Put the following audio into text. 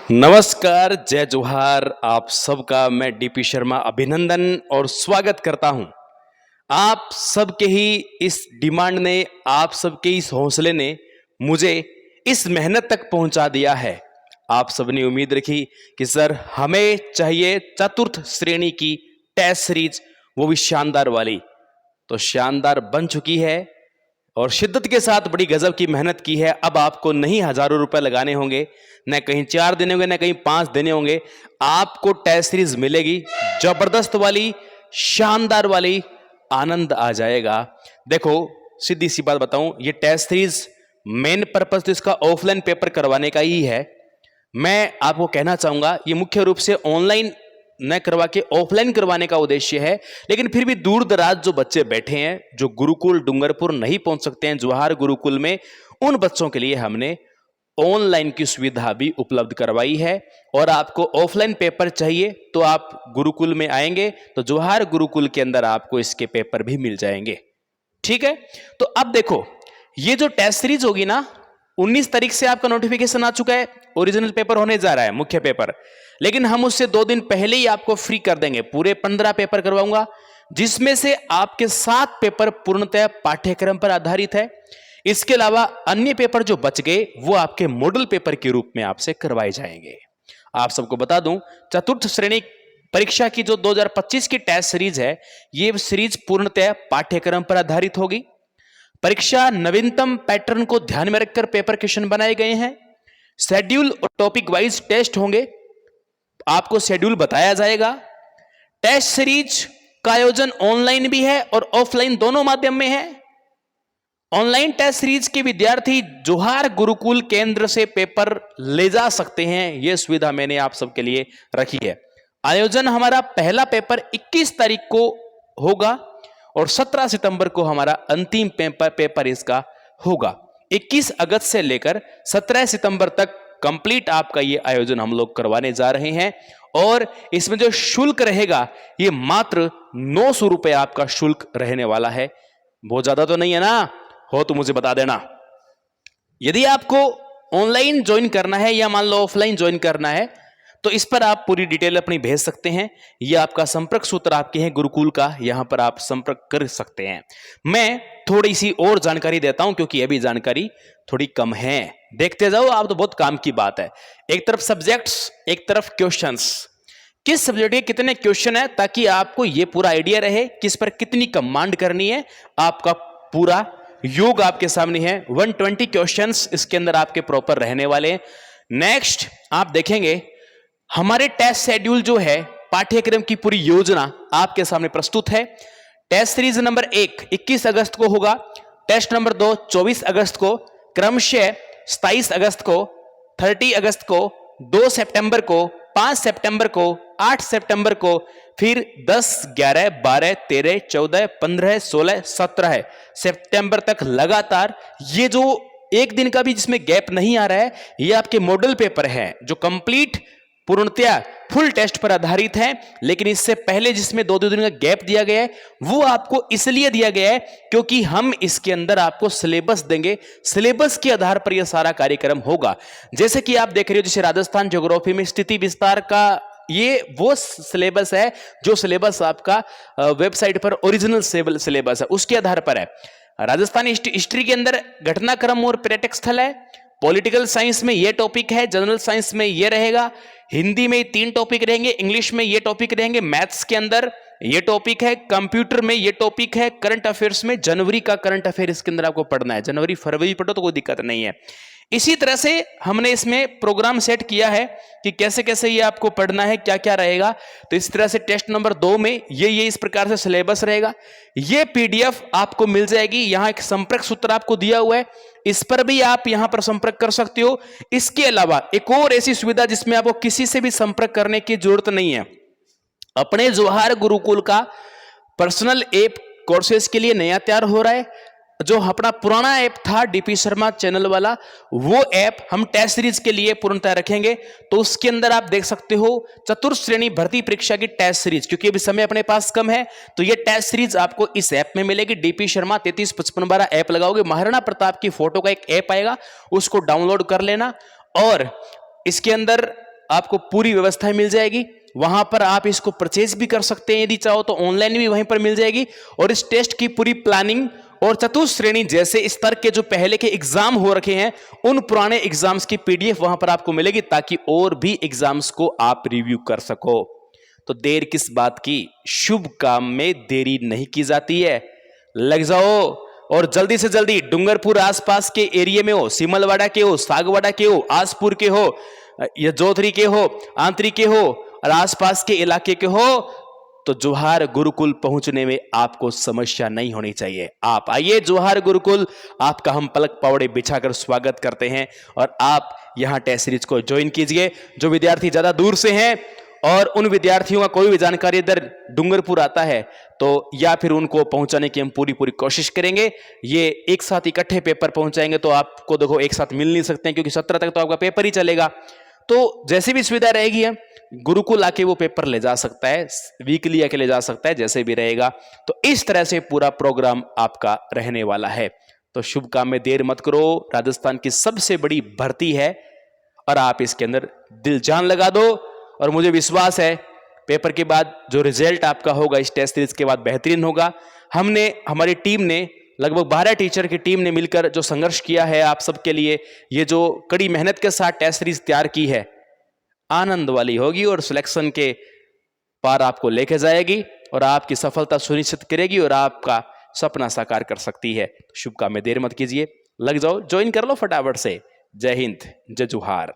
नमस्कार, जय जोहार। आप सबका मैं डीपी शर्मा अभिनंदन और स्वागत करता हूं। आप सबके ही इस डिमांड ने, आप सबके इस हौसले ने मुझे इस मेहनत तक पहुंचा दिया है। आप सबने उम्मीद रखी कि सर हमें चाहिए चतुर्थ श्रेणी की टेस्ट सीरीज, वो भी शानदार वाली। तो शानदार बन चुकी है और शिद्दत के साथ बड़ी गजब की मेहनत की है। अब आपको नहीं हजारों रुपए लगाने होंगे, न कहीं 4 देने होंगे, न कहीं 5 देने होंगे। आपको टेस्ट सीरीज मिलेगी जबरदस्त वाली, शानदार वाली, आनंद आ जाएगा। देखो, सीधी सी बात बताऊं, ये टेस्ट सीरीज मेन पर्पस तो इसका ऑफलाइन पेपर करवाने का ही है। मैं आपको कहना चाहूंगा ये मुख्य रूप से ऑनलाइन न करवा के ऑफलाइन करवाने का उद्देश्य है। लेकिन फिर भी दूर दराज जो बच्चे बैठे हैं, जो गुरुकुल डूंगरपुर नहीं पहुंच सकते हैं जवाहर गुरुकुल में, उन बच्चों के लिए हमने ऑनलाइन की सुविधा भी उपलब्ध करवाई है। और आपको ऑफलाइन पेपर चाहिए तो आप गुरुकुल में आएंगे तो जवाहर गुरुकुल के अंदर आपको इसके पेपर भी मिल जाएंगे। ठीक है, तो अब देखो, ये जो टेस्ट सीरीज होगी ना, 19 तारीख से आपका नोटिफिकेशन आ चुका है, ओरिजिनल पेपर होने जा रहा है, मुख्य पेपर। लेकिन हम उससे 2 दिन पहले ही आपको फ्री कर देंगे। पूरे 15 पेपर करवाऊंगा, जिसमें से आपके 7 पेपर पूर्णतः पाठ्यक्रम पर आधारित है। इसके अलावा अन्य पेपर जो बच गए वो आपके मॉडल पेपर के रूप में आपसे करवाए जाएंगे। आप सबको बता दूं, चतुर्थ श्रेणी परीक्षा की जो 2025 की टेस्ट सीरीज है, ये सीरीज पूर्णतः पाठ्यक्रम पर आधारित होगी। परीक्षा नवीनतम पैटर्न को ध्यान में रखकर पेपर क्वेश्चन बनाए गए हैं। शेड्यूल और टॉपिक वाइज टेस्ट होंगे, आपको शेड्यूल बताया जाएगा। टेस्ट सीरीज का आयोजन ऑनलाइन भी है और ऑफलाइन दोनों माध्यम में है। ऑनलाइन टेस्ट सीरीज के विद्यार्थी जोहार गुरुकुल केंद्र से पेपर ले जा सकते हैं, यह सुविधा मैंने आप सबके लिए रखी है। आयोजन हमारा पहला पेपर 21 तारीख को होगा और 17 सितंबर को हमारा अंतिम पेपर इसका होगा। 21 अगस्त से लेकर 17 सितंबर तक कंप्लीट आपका ये आयोजन हम लोग करवाने जा रहे हैं। और इसमें जो शुल्क रहेगा ये मात्र 900 रुपए आपका शुल्क रहने वाला है। बहुत ज्यादा तो नहीं है ना? हो तो मुझे बता देना। यदि आपको ऑनलाइन ज्वाइन करना है या मान लो ऑफलाइन ज्वाइन करना है तो इस पर आप पूरी डिटेल अपनी भेज सकते हैं। यह आपका संपर्क सूत्र आपके हैं गुरुकुल का, यहां पर आप संपर्क कर सकते हैं। मैं थोड़ी सी और जानकारी देता हूं क्योंकि अभी जानकारी थोड़ी कम है। देखते जाओ आप, तो बहुत काम की बात है। एक तरफ सब्जेक्ट्स, एक तरफ क्वेश्चंस। किस सब्जेक्ट के कितने क्वेश्चन है, ताकि आपको यह पूरा आइडिया रहे किस पर कितनी कमांड करनी है। आपका पूरा योग आपके सामने है। 120 क्वेश्चंस इसके अंदर आपके प्रॉपर रहने वाले हैं। नेक्स्ट आप देखेंगे हमारे टेस्ट शेड्यूल जो है, पाठ्यक्रम की पूरी योजना आपके सामने प्रस्तुत है। टेस्ट सीरीज नंबर 1 21 अगस्त को होगा, टेस्ट नंबर 2 24 अगस्त को, क्रमशः 27 अगस्त को, 30 अगस्त को, 2 सितंबर को, 5 सितंबर को, 8 सितंबर को, फिर 10, 11, 12, 13, 14, 15, 16, 17 सितंबर तक लगातार। ये जो एक दिन का भी जिसमें गैप नहीं आ रहा है, ये आपके मॉडल पेपर है जो कंप्लीट पूर्णतया फुल टेस्ट पर आधारित है। लेकिन इससे पहले जिसमें 2-2 दिन का गैप दिया गया है, वो आपको इसलिए दिया गया है क्योंकि हम इसके अंदर आपको सिलेबस देंगे। सिलेबस के आधार पर यह सारा कार्यक्रम होगा। जैसे कि आप देख रहे हो, जैसे राजस्थान ज्योग्राफी में स्थिति विस्तार का ये वो सिलेबस है जो सिलेबस आपका वेबसाइट पर ओरिजिनल सिलेबस है, उसके आधार पर है। राजस्थान हिस्ट्री के अंदर घटनाक्रम और पर्यटक स्थल है। पॉलिटिकल साइंस में ये टॉपिक है, जनरल साइंस में ये रहेगा, हिंदी में 3 टॉपिक रहेंगे, इंग्लिश में ये टॉपिक रहेंगे, मैथ्स के अंदर ये टॉपिक है, कंप्यूटर में ये टॉपिक है, करंट अफेयर्स में जनवरी का करंट अफेयर इसके अंदर आपको पढ़ना है। जनवरी फरवरी पढ़ो तो कोई दिक्कत नहीं है। इसी तरह से हमने इसमें प्रोग्राम सेट किया है कि कैसे कैसे ये आपको पढ़ना है, क्या क्या रहेगा। तो इस तरह से टेस्ट नंबर 2 में ये इस प्रकार से सिलेबस रहेगा। ये पीडीएफ आपको मिल जाएगी। यहां एक संपर्क सूत्र आपको दिया हुआ है, इस पर भी आप यहां पर संपर्क कर सकते हो। इसके अलावा एक और ऐसी सुविधा जिसमें आपको किसी से भी संपर्क करने की जरूरत नहीं है। अपने जवाहर गुरुकुल का पर्सनल ऐप कोर्सेज के लिए नया तैयार हो रहा है। जो अपना पुराना ऐप था डीपी शर्मा चैनल वाला, वो ऐप हम टेस्ट सीरीज के लिए पूर्णतः रखेंगे। तो उसके अंदर आप देख सकते हो चतुर्थ श्रेणी भर्ती परीक्षा की टेस्ट सीरीज, क्योंकि अभी समय अपने पास कम है तो ये टेस्ट सीरीज आपको इस ऐप में मिलेगी। डीपी शर्मा 335512 ऐप लगाओगे, महाराणा प्रताप की फोटो का एक ऐप आएगा, उसको डाउनलोड कर लेना। और इसके अंदर आपको पूरी व्यवस्थाएं मिल जाएगी। वहां पर आप इसको परचेज भी कर सकते हैं, यदि चाहो तो ऑनलाइन भी वहीं पर मिल जाएगी। और इस टेस्ट की पूरी प्लानिंग और चतुश्रेणी जैसे स्तर के जो पहले के एग्जाम हो रखे हैं, उन पुराने एग्जाम्स की पीडीएफ वहां पर आपको मिलेगी, ताकि और भी एग्जाम्स को आप रिव्यू कर सको। तो देर किस बात की, शुभ काम में देरी नहीं की जाती है। लग जाओ और जल्दी से जल्दी डूंगरपुर आसपास के एरिया में हो, सिमलवाड़ा के हो, सागवाड़ा के हो, आसपुर के हो, या जोधरी के हो, आंतरी के हो और आसपास के इलाके के हो, तो जोहार गुरुकुल पहुंचने में आपको समस्या नहीं होनी चाहिए। आप आइए जोहार गुरुकुल, आपका हम पलक पावड़े बिछाकर स्वागत करते हैं और आप यहां टेस्ट सीरीज को ज्वाइन कीजिए। जो विद्यार्थी ज्यादा दूर से हैं और उन विद्यार्थियों का कोई भी जानकारी इधर डूंगरपुर आता है, तो या फिर उनको पहुंचाने की हम पूरी कोशिश करेंगे। ये एक साथ इकट्ठे पेपर पहुंचाएंगे तो आपको देखो एक साथ मिल नहीं सकते हैं, क्योंकि 17 तक तो आपका पेपर ही चलेगा। तो जैसे भी सुविधा रहेगी है, गुरुकुल आके वो पेपर ले जा सकता है, वीकली आके ले जा सकता है, जैसे भी रहेगा। तो इस तरह से पूरा प्रोग्राम आपका रहने वाला है। तो शुभ काम में देर मत करो, राजस्थान की सबसे बड़ी भर्ती है और आप इसके अंदर दिल जान लगा दो। और मुझे विश्वास है पेपर के बाद जो रिजल्ट आपका होगा इस टेस्ट सीरीज के बाद बेहतरीन होगा। हमारी टीम ने लगभग 12 टीचर की टीम ने मिलकर जो संघर्ष किया है आप सबके लिए, ये जो कड़ी मेहनत के साथ टेस्ट सीरीज तैयार की है, आनंद वाली होगी और सिलेक्शन के पार आपको लेके जाएगी और आपकी सफलता सुनिश्चित करेगी और आपका सपना साकार कर सकती है। शुभ काम में देर मत कीजिए, लग जाओ, ज्वाइन कर लो फटाफट से। जय हिंद, जय जोहार।